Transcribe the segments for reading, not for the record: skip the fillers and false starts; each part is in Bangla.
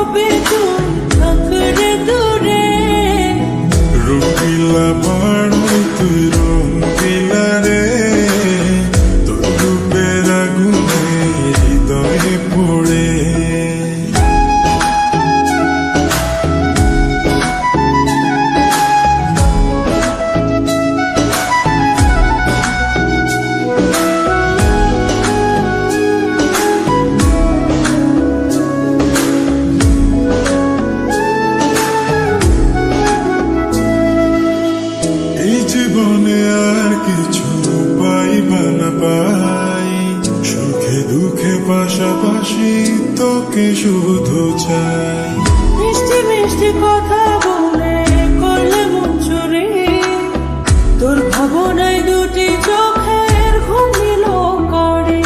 কবে তুই থাকরে দূরে। রঙিলা বাড়াই তুই রঙিলা রে, তোর রূপের আগুনে হৃদয়ে পড়ে। জীবনে আর কিছু পাইবা না পাই, সুখে দুঃখে পাশাপাশি তোকে শুধু চাই। মিষ্টি মিষ্টি কথা বলে করলে মন চুরি, তোর ভাবনায় দুটি চোখের ঘুম দিল করে।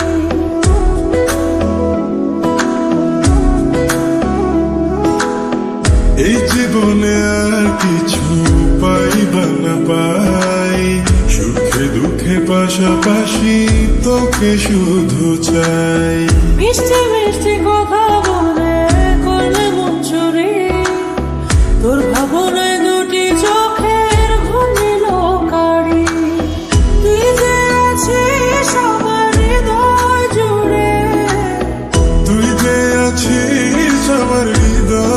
এই জীবনে আর কিছু পাইবা না পাই, সুখে দুঃখে পাশাপাশি তোকে শুধু চাই। মিষ্টি মিষ্টি কথা বলে করলে মন চুরি, তোর ভাবনায় দুটি চোখের ঘুম দিল করে। তুই যে আছিস আমার হৃদয় জুড়ে, তুই যে আছিস আমার হৃদয়